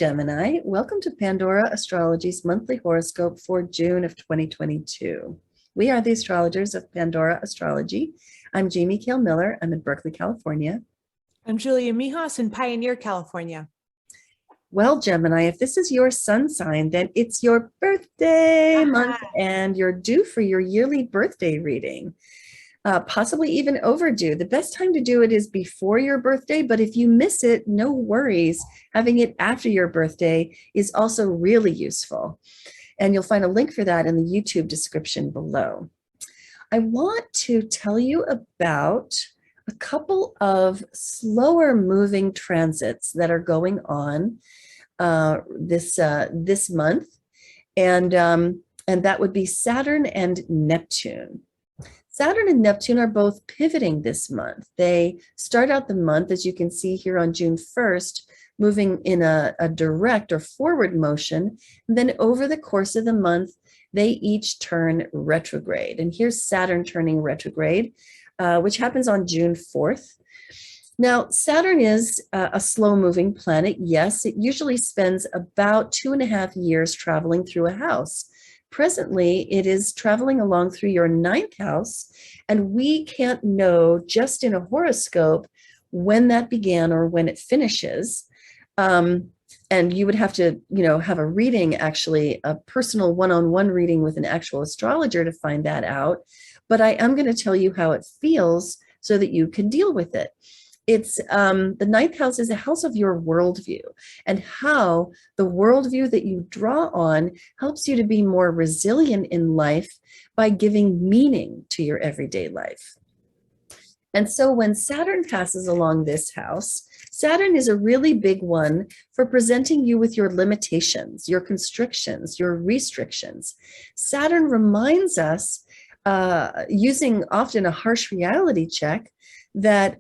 Gemini. Welcome to Pandora Astrology's monthly horoscope for June of 2022. We are the astrologers of Pandora Astrology. I'm Jamie Kale Miller. I'm in Berkeley, California. I'm Julia Mijas in Pioneer, California. Well, Gemini, if this is your sun sign, then it's your birthday month and you're due for your yearly birthday reading. Possibly even overdue. The best time to do it is before your birthday, but if you miss it, no worries. Having it after your birthday is also really useful. And you'll find a link for that in the YouTube description below. I want to tell you about a couple of slower moving transits that are going on this month, and that would be Saturn and Neptune. Saturn and Neptune are both pivoting this month. They start out the month, as you can see here on June 1st, moving in a direct or forward motion. And then over the course of the month, they each turn retrograde. And here's Saturn turning retrograde, which happens on June 4th. Now, Saturn is a slow-moving planet. Yes, it usually spends about 2.5 years traveling through a house. Presently, it is traveling along through your 9th house, and we can't know just in a horoscope when that began or when it finishes. And you would have to, have a reading, actually, a personal one-on-one reading with an actual astrologer to find that out. But I am going to tell you how it feels so that you can deal with it. It's the 9th house is a house of your worldview, and how the worldview that you draw on helps you to be more resilient in life by giving meaning to your everyday life. And so when Saturn passes along this house, Saturn is a really big one for presenting you with your limitations, your constrictions, your restrictions. Saturn reminds us, using often a harsh reality check, that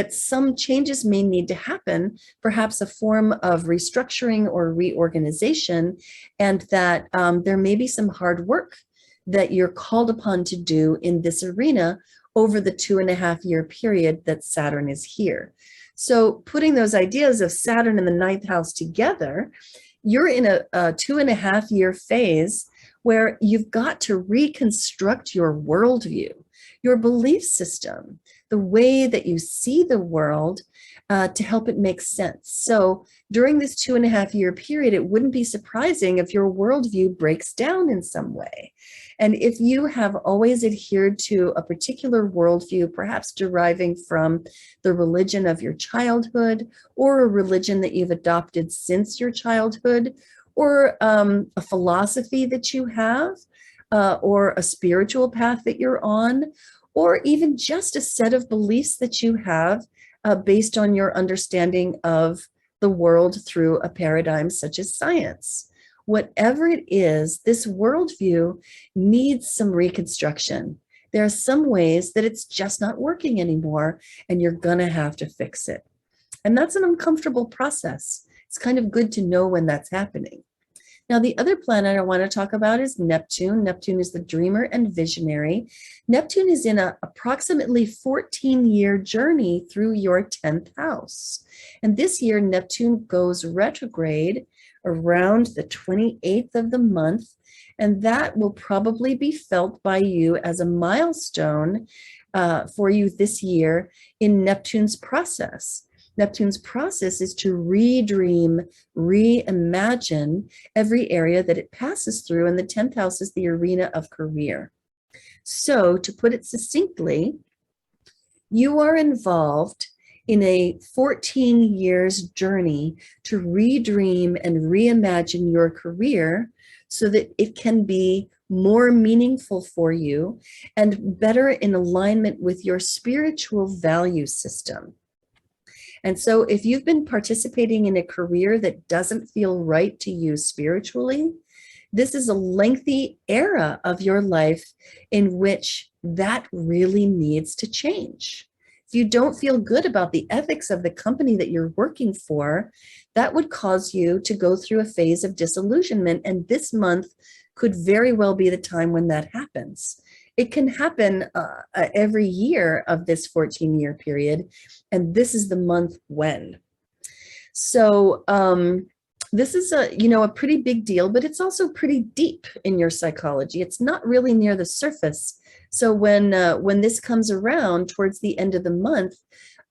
some changes may need to happen, perhaps a form of restructuring or reorganization, and that there may be some hard work that you're called upon to do in this arena over the 2.5-year period that Saturn is here. So putting those ideas of Saturn in the 9th house together, you're in a 2.5-year phase where you've got to reconstruct your worldview, your belief system, the way that you see the world, to help it make sense. So during this 2.5-year period, it wouldn't be surprising if your worldview breaks down in some way. And if you have always adhered to a particular worldview, perhaps deriving from the religion of your childhood, or a religion that you've adopted since your childhood, or a philosophy that you have, or a spiritual path that you're on, or even just a set of beliefs that you have based on your understanding of the world through a paradigm such as science. Whatever it is, this worldview needs some reconstruction. There are some ways that it's just not working anymore, and you're gonna have to fix it. And that's an uncomfortable process. It's kind of good to know when that's happening. Now, the other planet I want to talk about is Neptune. Neptune is the dreamer and visionary. Neptune is in an approximately 14-year journey through your 10th house. And this year, Neptune goes retrograde around the 28th of the month. And that will probably be felt by you as a milestone for you this year in Neptune's process. Neptune's process is to redream, reimagine every area that it passes through, and the 10th house is the arena of career. So, to put it succinctly, you are involved in a 14 years journey to redream and reimagine your career so that it can be more meaningful for you and better in alignment with your spiritual value system. And so if you've been participating in a career that doesn't feel right to you spiritually, this is a lengthy era of your life in which that really needs to change. If you don't feel good about the ethics of the company that you're working for, that would cause you to go through a phase of disillusionment. And this month could very well be the time when that happens. It can happen every year of this 14-year period, and this is the month when. So this is a pretty big deal, but it's also pretty deep in your psychology. It's not really near the surface. So when this comes around towards the end of the month,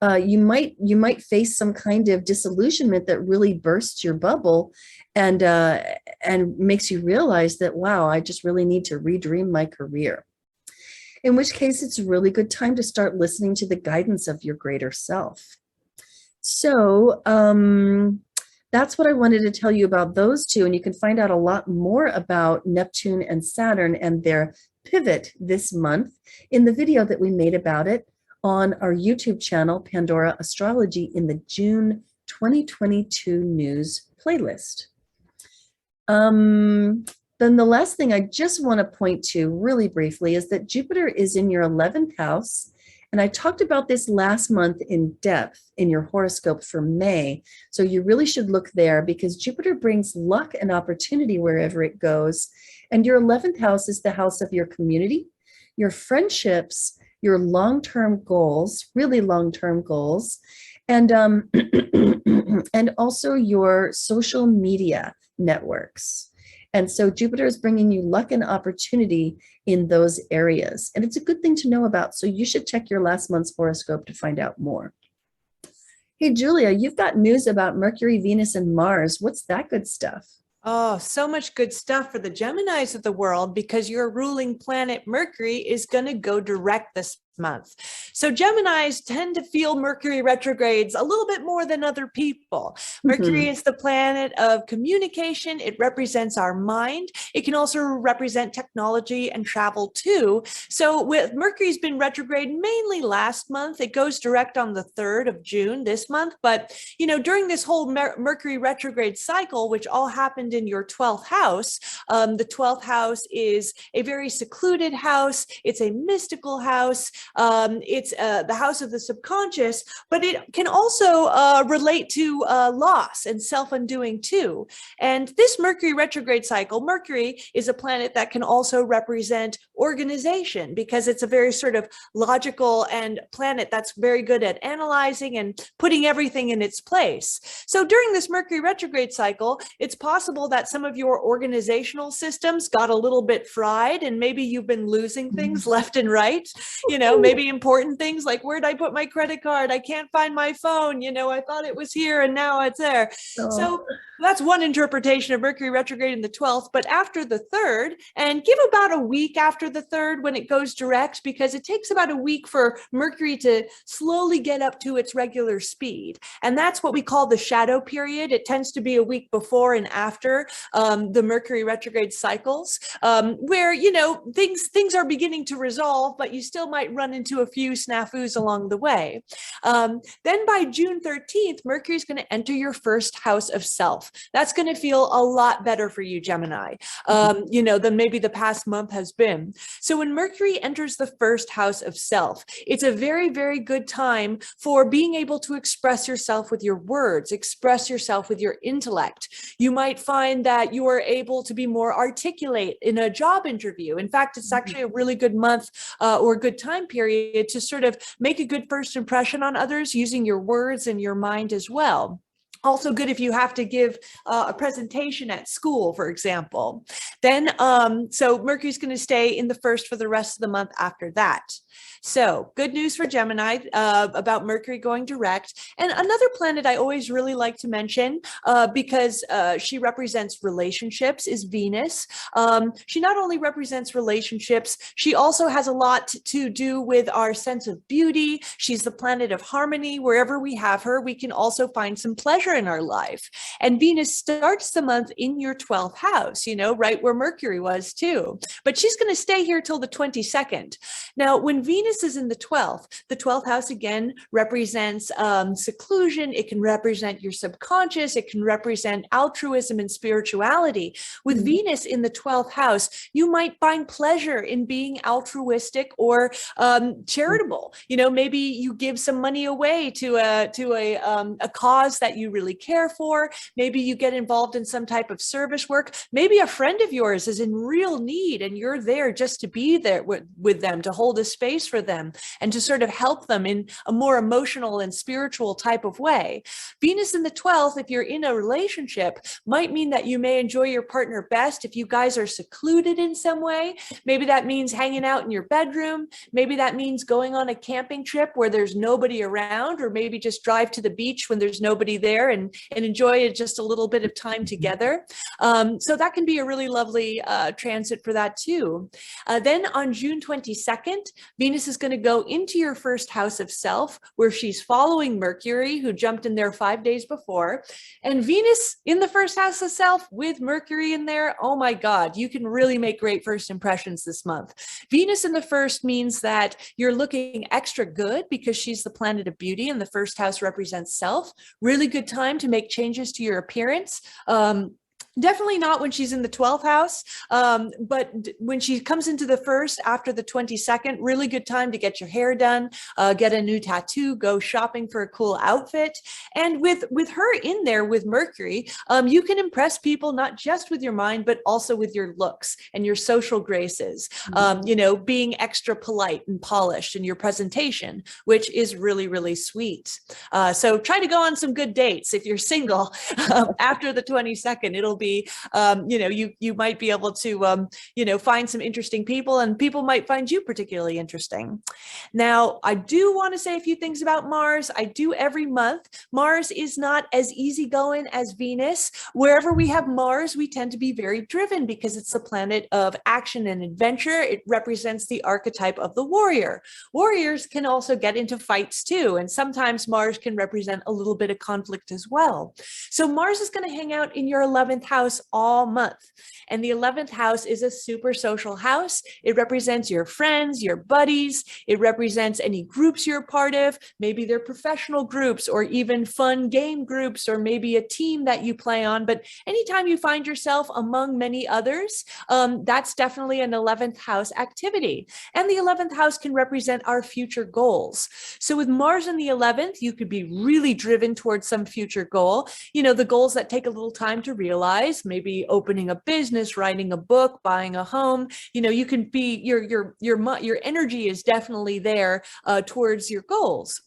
you might face some kind of disillusionment that really bursts your bubble and makes you realize that, wow, I just really need to redream my career. In which case, it's a really good time to start listening to the guidance of your greater self. So that's what I wanted to tell you about those two. And you can find out a lot more about Neptune and Saturn and their pivot this month in the video that we made about it on our YouTube channel, Pandora Astrology, in the June 2022 news playlist. Then the last thing I just want to point to really briefly is that Jupiter is in your 11th house. And I talked about this last month in depth in your horoscope for May. So you really should look there because Jupiter brings luck and opportunity wherever it goes. And your 11th house is the house of your community, your friendships, your long-term goals, really long-term goals, and and also your social media networks. And so Jupiter is bringing you luck and opportunity in those areas. And it's a good thing to know about. So you should check your last month's horoscope to find out more. Hey, Julia, you've got news about Mercury, Venus, and Mars. What's that good stuff? Oh, so much good stuff for the Geminis of the world because your ruling planet Mercury is going to go direct this month. So Geminis tend to feel Mercury retrogrades a little bit more than other people. Mercury is the planet of communication. It represents our mind. It can also represent technology and travel too. So with Mercury's been retrograde mainly last month. It goes direct on the 3rd of June this month. But, during this whole Mercury retrograde cycle, which all happened in your 12th house, the 12th house is a very secluded house. It's a mystical house. It's the house of the subconscious, but it can also relate to loss and self-undoing too. And this Mercury retrograde cycle, Mercury is a planet that can also represent organization because it's a very sort of logical and planet that's very good at analyzing and putting everything in its place. So during this Mercury retrograde cycle, it's possible that some of your organizational systems got a little bit fried and maybe you've been losing things left and right. Maybe important things like, where'd I put my credit card? I can't find my phone. I thought it was here and now it's there. So that's one interpretation of Mercury retrograde in the 12th. But after the 3rd, and give about a week after the 3rd when it goes direct, because it takes about a week for Mercury to slowly get up to its regular speed. And that's what we call the shadow period. It tends to be a week before and after the Mercury retrograde cycles, where, things are beginning to resolve, but you still might run into a few snafus along the way. Then by June 13th, Mercury is going to enter your first house of self. That's going to feel a lot better for you, Gemini, than maybe the past month has been. So when Mercury enters the first house of self, it's a very, very good time for being able to express yourself with your words, express yourself with your intellect. You might find that you are able to be more articulate in a job interview. In fact, it's actually a really good month or a good time period to sort of make a good first impression on others using your words and your mind as well. Also good if you have to give a presentation at school, for example. Then, so Mercury's going to stay in the first for the rest of the month after that. So good news for Gemini about Mercury going direct. And another planet I always really like to mention because she represents relationships is Venus. She not only represents relationships, she also has a lot to do with our sense of beauty. She's the planet of harmony. Wherever we have her, we can also find some pleasure in our life. And Venus starts the month in your 12th house, right where Mercury was too. But she's going to stay here till the 22nd. Now, when Venus is in the 12th house again represents seclusion. It can represent your subconscious. It can represent altruism and spirituality. With Venus in the 12th house, you might find pleasure in being altruistic or charitable. Maybe you give some money away to a cause that you really care for. Maybe you get involved in some type of service work. Maybe a friend of yours is in real need and you're there just to be there with them, to hold a space for them and to sort of help them in a more emotional and spiritual type of way. Venus in the 12th, if you're in a relationship, might mean that you may enjoy your partner best if you guys are secluded in some way. Maybe that means hanging out in your bedroom. Maybe that means going on a camping trip where there's nobody around, or maybe just drive to the beach when there's nobody there and enjoy just a little bit of time together. So that can be a really lovely transit for that too. Then on June 22nd, Venus is going to go into your first house of self, where she's following Mercury, who jumped in there 5 days before. And Venus in the first house of self with Mercury in there, oh my God, you can really make great first impressions this month. Venus in the first means that you're looking extra good because she's the planet of beauty and the first house represents self. Really good time to make changes to your appearance. Definitely not when she's in the 12th house, but when she comes into the first after the 22nd, really good time to get your hair done, get a new tattoo, go shopping for a cool outfit. And with her in there with Mercury, you can impress people not just with your mind, but also with your looks and your social graces, being extra polite and polished in your presentation, which is really, really sweet. So try to go on some good dates if you're single after the 22nd. It'll be you might be able to find some interesting people, and people might find you particularly interesting. Now, I do want to say a few things about Mars. I do every month. Mars is not as easygoing as Venus. Wherever we have Mars, we tend to be very driven because it's the planet of action and adventure. It represents the archetype of the warrior. Warriors can also get into fights too, and sometimes Mars can represent a little bit of conflict as well. So Mars is going to hang out in your 11th house all month. And the 11th house is a super social house. It represents your friends, your buddies. It represents any groups you're a part of. Maybe they're professional groups or even fun game groups, or maybe a team that you play on. But anytime you find yourself among many others, that's definitely an 11th house activity. And the 11th house can represent our future goals. So with Mars in the 11th, you could be really driven towards some future goal. The goals that take a little time to realize, maybe opening a business, writing a book, buying a home. You can be your energy is definitely there towards your goals.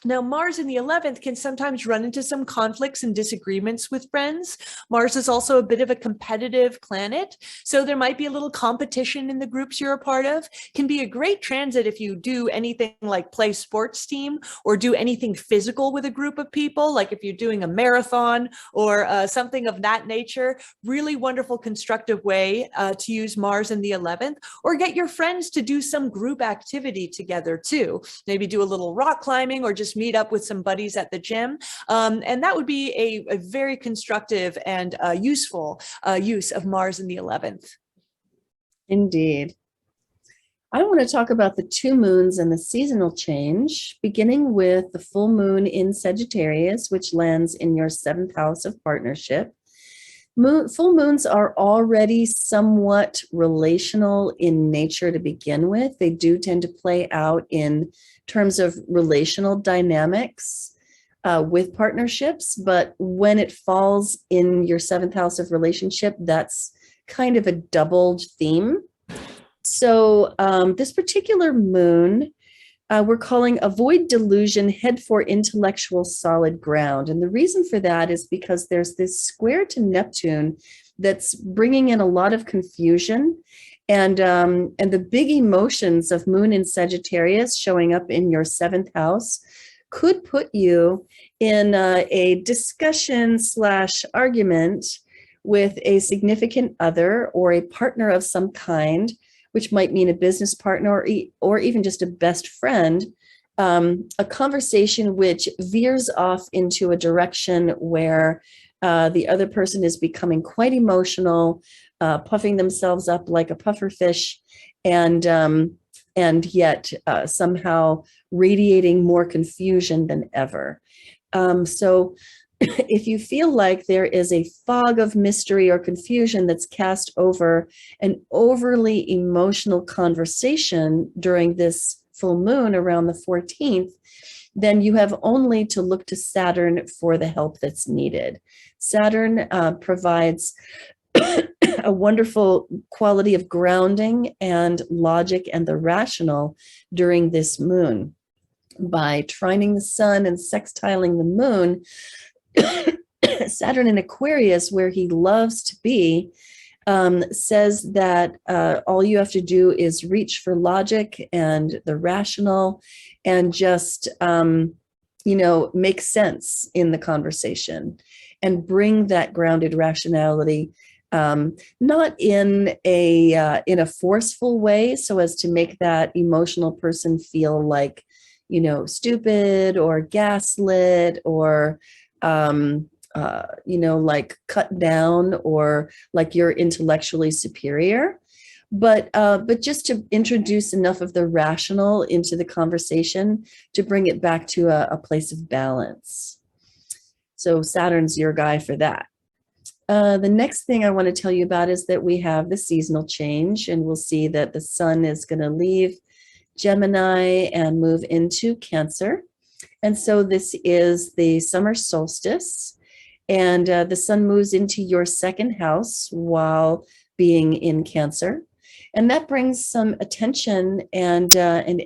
Now, Mars in the 11th can sometimes run into some conflicts and disagreements with friends. Mars is also a bit of a competitive planet, so there might be a little competition in the groups you're a part of. Can be a great transit if you do anything like play sports team or do anything physical with a group of people, like if you're doing a marathon or something of that nature. Really wonderful, constructive way to use Mars in the 11th, or get your friends to do some group activity together too. Maybe do a little rock climbing or just meet up with some buddies at the gym. And that would be a very constructive and useful use of Mars in the 11th. Indeed. I want to talk about the 2 moons and the seasonal change, beginning with the full moon in Sagittarius, which lands in your 7th house of partnership. Full moons are already somewhat relational in nature to begin with. They do tend to play out in terms of relational dynamics with partnerships, but when it falls in your 7th house of relationship, that's kind of a doubled theme. So this particular moon, we're calling avoid delusion, head for intellectual solid ground. And the reason for that is because there's this square to Neptune that's bringing in a lot of confusion. And the big emotions of moon in Sagittarius showing up in your 7th house could put you in a discussion / argument with a significant other or a partner of some kind, which might mean a business partner or even just a best friend, a conversation which veers off into a direction where the other person is becoming quite emotional, puffing themselves up like a puffer fish, and yet somehow radiating more confusion than ever. So if you feel like there is a fog of mystery or confusion that's cast over an overly emotional conversation during this full moon around the 14th, then you have only to look to Saturn for the help that's needed. Saturn provides a wonderful quality of grounding and logic and the rational during this moon. By trining the sun and sextiling the moon, Saturn in Aquarius, where he loves to be, says that all you have to do is reach for logic and the rational and just, make sense in the conversation and bring that grounded rationality, not in a forceful way so as to make that emotional person feel like, stupid or gaslit or, like cut down or like you're intellectually superior, but just to introduce enough of the rational into the conversation to bring it back to a place of balance. So Saturn's your guy for that. The next thing I want to tell you about is that we have the seasonal change, and we'll see that the sun is going to leave Gemini and move into Cancer. And so this is the summer solstice, and the sun moves into your second house while being in Cancer. And that brings some attention and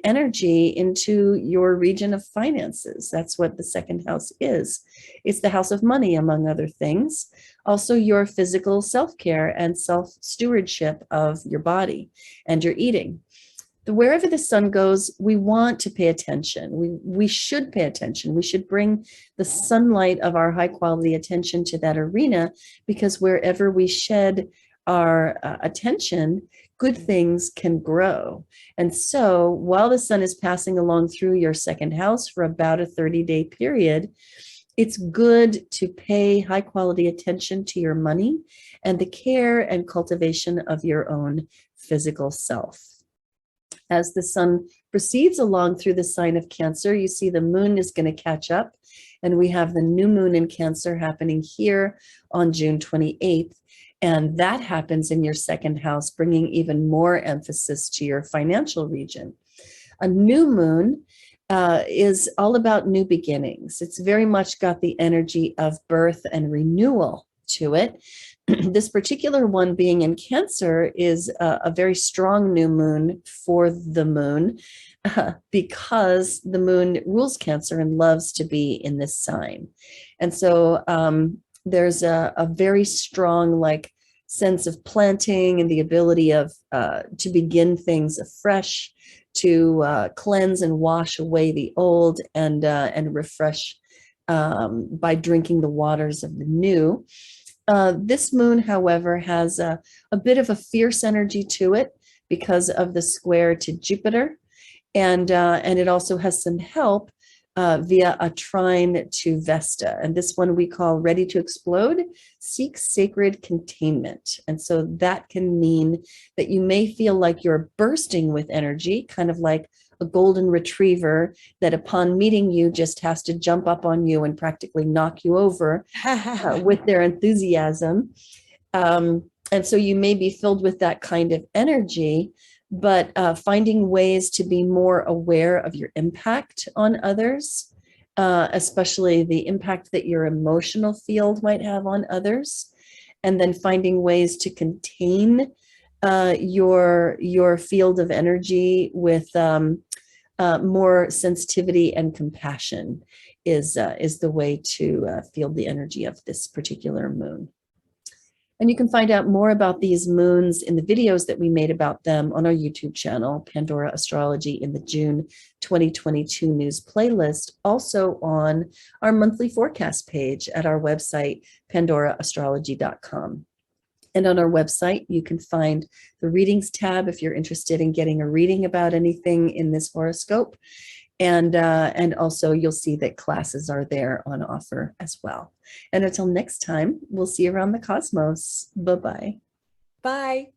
energy into your region of finances. That's what the second house is. It's the house of money, among other things. Also, your physical self-care and self-stewardship of your body and your eating. Wherever the sun goes, we want to pay attention. We should pay attention. We should bring the sunlight of our high quality attention to that arena, because wherever we shed our attention, good things can grow. And so while the sun is passing along through your second house for about a 30-day period, it's good to pay high quality attention to your money and the care and cultivation of your own physical self. As the sun proceeds along through the sign of Cancer, you see the moon is going to catch up, and we have the new moon in Cancer happening here on June 28th. And that happens in your second house, bringing even more emphasis to your financial region. A new moon is all about new beginnings. It's very much got the energy of birth and renewal to it. This particular one being in Cancer is a very strong new moon for the moon because the moon rules Cancer and loves to be in this sign. And so there's a very strong sense of planting and the ability of to begin things afresh, to cleanse and wash away the old and refresh by drinking the waters of the new. This moon, however, has a bit of a fierce energy to it because of the square to Jupiter, and it also has some help via a trine to Vesta. And this one we call ready to explode, seek sacred containment. And so that can mean that you may feel like you're bursting with energy, kind of like a golden retriever that upon meeting you just has to jump up on you and practically knock you over with their enthusiasm. And so you may be filled with that kind of energy, but finding ways to be more aware of your impact on others, especially the impact that your emotional field might have on others, and then finding ways to contain your field of energy with more sensitivity and compassion is the way to field the energy of this particular moon. And you can find out more about these moons in the videos that we made about them on our YouTube channel, Pandora Astrology, in the June 2022 news playlist, also on our monthly forecast page at our website, pandoraastrology.com. And on our website, you can find the readings tab if you're interested in getting a reading about anything in this horoscope. And also you'll see that classes are there on offer as well. And until next time, we'll see you around the cosmos. Bye-bye. Bye.